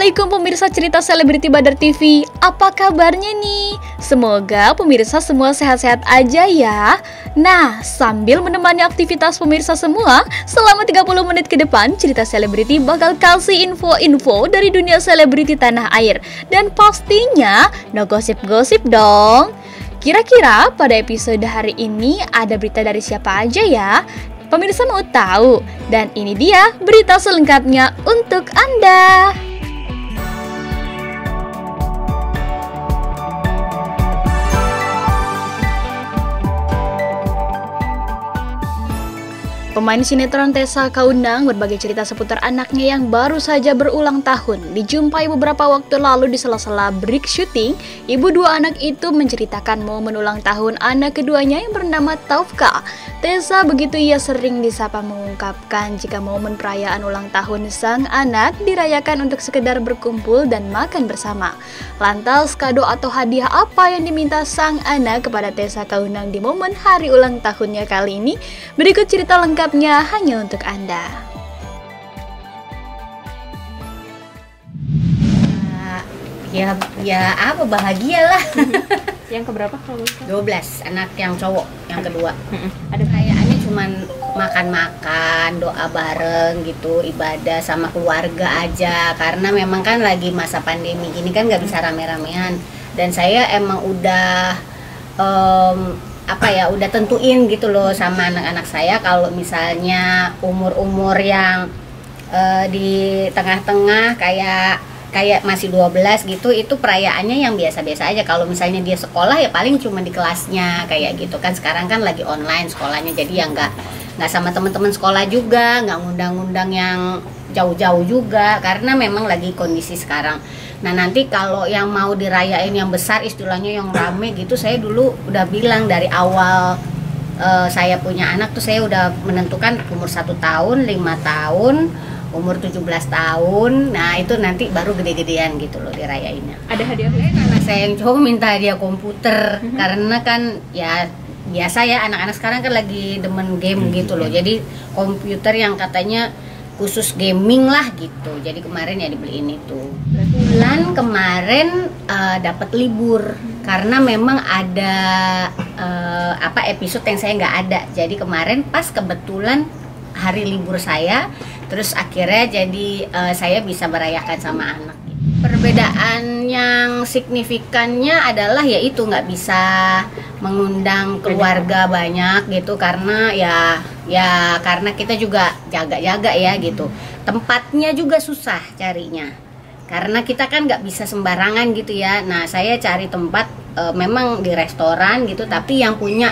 Assalamualaikum pemirsa cerita selebriti Badar TV. Apa kabarnya nih? Semoga pemirsa semua sehat-sehat aja ya. Nah, sambil menemani aktivitas pemirsa semua, selama 30 menit ke depan cerita selebriti bakal kasih info-info dari dunia selebriti tanah air. Dan pastinya no gosip-gosip dong. Kira-kira pada episode hari ini ada berita dari siapa aja ya? Pemirsa mau tahu? Dan ini dia berita selengkapnya untuk Anda. Pemain sinetron Tessa Kaunang berbagi cerita seputar anaknya yang baru saja berulang tahun. Dijumpai beberapa waktu lalu di sela-sela break syuting, ibu dua anak itu menceritakan momen ulang tahun anak keduanya yang bernama Taufka. Tessa begitu ia sering disapa mengungkapkan jika momen perayaan ulang tahun sang anak dirayakan untuk sekedar berkumpul dan makan bersama. Lantas kado atau hadiah apa yang diminta sang anak kepada Tessa Kaunang di momen hari ulang tahunnya kali ini? Berikut cerita lengkapnya hanya untuk Anda. Ya apa bahagialah. Yang keberapa kalau 12 anak yang cowok yang kedua. Ada Kayaknya cuman makan-makan, doa bareng gitu, ibadah sama keluarga aja. Karena memang kan lagi masa pandemi gini kan nggak bisa rame-ramean. Dan saya emang udah udah tentuin gitu loh sama anak-anak saya kalau misalnya umur-umur yang di tengah-tengah kayak masih 12 gitu, itu perayaannya yang biasa-biasa aja. Kalau misalnya dia sekolah ya paling cuma di kelasnya kayak gitu kan. Sekarang kan lagi online sekolahnya, jadi ya nggak sama teman-teman sekolah juga, nggak ngundang-ngundang yang jauh-jauh juga karena memang lagi kondisi sekarang. Nah nanti kalau yang mau dirayain yang besar istilahnya yang rame gitu, saya dulu udah bilang dari awal saya punya anak tuh saya udah menentukan umur 1 tahun, 5 tahun, umur 17 tahun. Nah itu nanti baru gede-gedean gitu loh dirayainnya. Ada hadiah? Anak saya yang cowok minta hadiah komputer karena kan ya biasa ya anak-anak sekarang kan lagi demen game gitu loh. Jadi komputer yang katanya khusus gaming lah gitu. Jadi kemarin ya dibeliin itu. Bulan kemarin dapat libur karena memang ada episode yang saya nggak ada. Jadi kemarin pas kebetulan hari libur saya, terus akhirnya jadi saya bisa merayakan sama anak. Perbedaan yang signifikannya adalah yaitu nggak bisa mengundang keluarga banyak gitu karena ya karena kita juga jaga-jaga ya gitu. Tempatnya juga susah carinya karena kita kan nggak bisa sembarangan gitu ya. Nah saya cari tempat memang di restoran gitu, tapi yang punya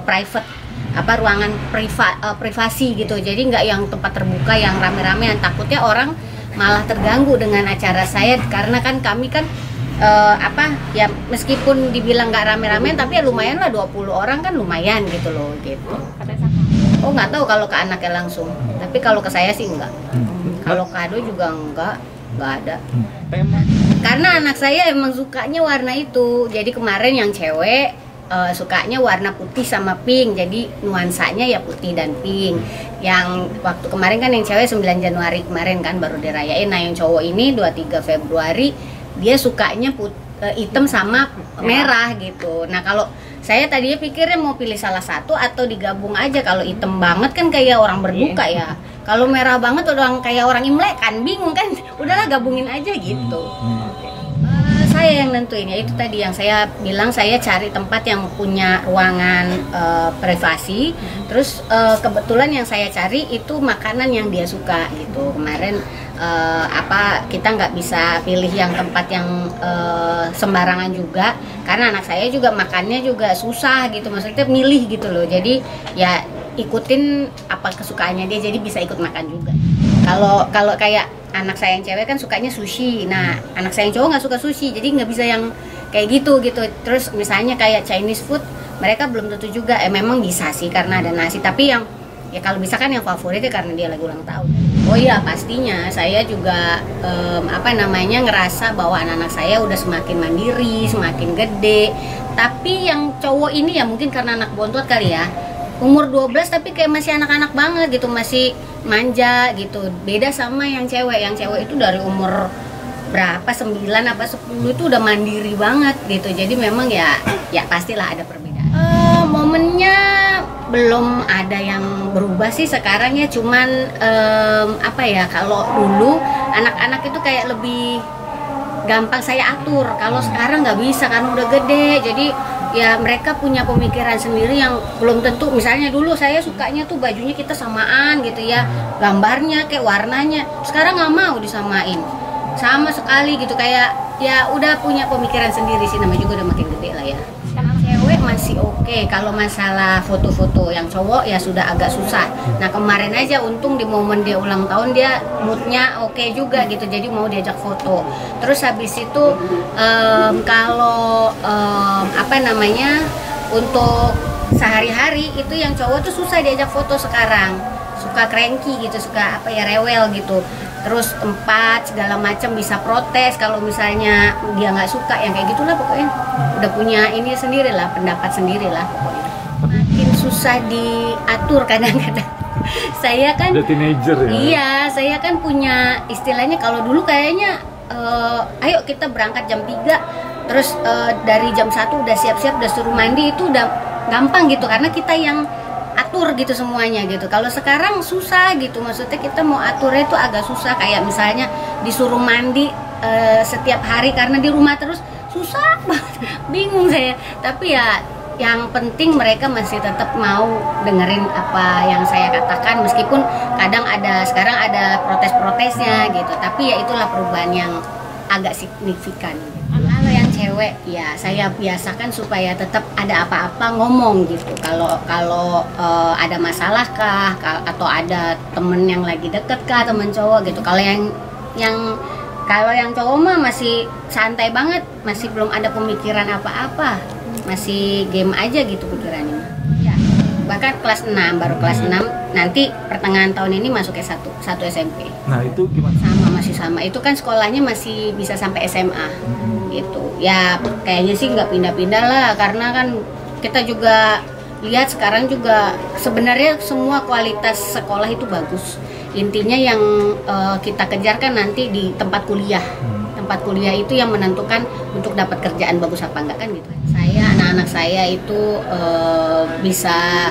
private ruangan privasi gitu. Jadi nggak yang tempat terbuka yang rame-ramean, takutnya orang malah terganggu dengan acara saya karena kan kami kan ya meskipun dibilang nggak rame-ramean tapi ya lumayan lah, 20 orang kan lumayan gitu loh gitu. Oh nggak tahu kalau ke anaknya langsung, tapi kalau ke saya sih enggak. Kalau kado juga enggak ada. Karena anak saya emang sukanya warna itu. Jadi kemarin yang cewek sukanya warna putih sama pink, jadi nuansanya ya putih dan pink. Yang waktu kemarin kan yang cewek 9 Januari kemarin kan baru dirayain. Nah yang cowok ini 23 Februari dia sukanya hitam sama merah gitu. Nah kalau saya tadinya pikirnya mau pilih salah satu atau digabung aja. Kalau hitam banget kan kayak orang berbuka ya, kalau merah banget udah kayak orang Imlek kan bingung kan, udahlah gabungin aja gitu. Saya yang nentuin ya, itu tadi yang saya bilang, saya cari tempat yang punya ruangan privasi. Terus kebetulan yang saya cari itu makanan yang dia suka gitu. Kemarin kita nggak bisa pilih yang tempat yang sembarangan juga karena anak saya juga makannya juga susah gitu, maksudnya milih gitu loh. Jadi ya ikutin apa kesukaannya dia, jadi bisa ikut makan juga. Kalau kayak anak saya yang cewek kan sukanya sushi, nah anak saya yang cowok nggak suka sushi, jadi nggak bisa yang kayak gitu. Terus misalnya kayak Chinese food mereka belum tentu juga, memang bisa sih karena ada nasi, tapi yang ya kalau bisa kan yang favoritnya karena dia lagi ulang tahun. Oh iya pastinya saya juga ngerasa bahwa anak-anak saya udah semakin mandiri, semakin gede. Tapi yang cowok ini ya mungkin karena anak bontot kali ya, umur 12 tapi kayak masih anak-anak banget gitu, masih manja gitu. Beda sama yang cewek itu dari umur berapa 9 apa 10 itu udah mandiri banget gitu. Jadi memang ya pastilah ada perbedaan. Momennya belum ada yang berubah sih sekarang ya, cuman apa ya, kalau dulu anak-anak itu kayak lebih gampang saya atur. Kalau sekarang nggak bisa karena udah gede, jadi ya mereka punya pemikiran sendiri yang belum tentu. Misalnya dulu saya sukanya tuh bajunya kita samaan gitu ya, gambarnya kayak warnanya. Sekarang nggak mau disamain sama sekali gitu, kayak ya udah punya pemikiran sendiri sih, namanya juga udah makin gede lah ya. Karena cewek masih oke, kalau masalah foto-foto, yang cowok ya sudah agak susah. Nah kemarin aja untung di momen dia ulang tahun dia moodnya oke juga gitu, jadi mau diajak foto. Terus habis itu kalau apa namanya, untuk sehari-hari itu yang cowok tuh susah diajak foto sekarang, suka cranky gitu, suka apa ya, rewel gitu. Terus tempat segala macam bisa protes kalau misalnya dia nggak suka, yang kayak gitulah pokoknya. Udah punya ini sendiri lah, pendapat sendiri lah pokoknya. Makin susah diatur kadang-kadang. Saya kan udah teenager ya. Iya, saya kan punya istilahnya, kalau dulu kayaknya ayo kita berangkat jam 3, terus dari jam 1 udah siap-siap, udah suruh mandi, itu udah gampang gitu karena kita yang atur gitu semuanya gitu. Kalau sekarang susah gitu, maksudnya kita mau aturnya itu agak susah, kayak misalnya disuruh mandi setiap hari karena di rumah terus, susah banget, bingung saya. Tapi ya yang penting mereka masih tetap mau dengerin apa yang saya katakan, meskipun kadang sekarang ada protes-protesnya gitu, tapi ya itulah perubahan yang agak signifikan. Kalau yang cewek ya saya biasakan supaya tetap ada apa-apa ngomong gitu. Kalau ada masalah kah, atau ada temen yang lagi deket kah, temen cowok gitu. Kalau yang cowok mah masih santai banget, masih belum ada pemikiran apa-apa, masih game aja gitu pikirannya. Ya, bahkan kelas 6, baru kelas 6, nanti pertengahan tahun ini masuk S1 SMP. Nah itu gimana? Masih sama, itu kan sekolahnya masih bisa sampai SMA gitu. Ya kayaknya sih nggak pindah-pindah lah, karena kan kita juga lihat sekarang juga sebenarnya semua kualitas sekolah itu bagus. Intinya yang kita kejar kan nanti di tempat kuliah. Tempat kuliah itu yang menentukan untuk dapat kerjaan bagus apa enggak kan gitu. Anak-anak saya itu bisa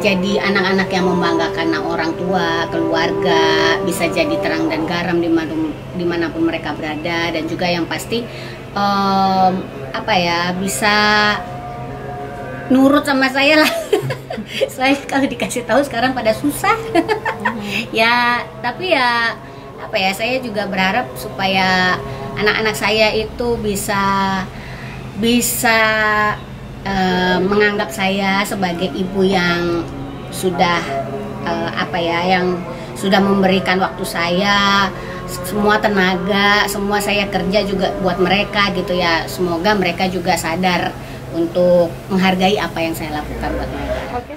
jadi anak-anak yang membanggakan orang tua, keluarga, bisa jadi terang dan garam dimanapun mereka berada, dan juga yang pasti apa ya, bisa nurut sama saya lah. Saya kalau dikasih tahu sekarang pada susah. Ya tapi ya apa ya, saya juga berharap supaya anak-anak saya itu bisa menganggap saya sebagai ibu yang sudah apa ya, yang sudah memberikan waktu saya, semua tenaga, semua saya kerja juga buat mereka gitu ya. Semoga mereka juga sadar untuk menghargai apa yang saya lakukan buat mereka. Oke.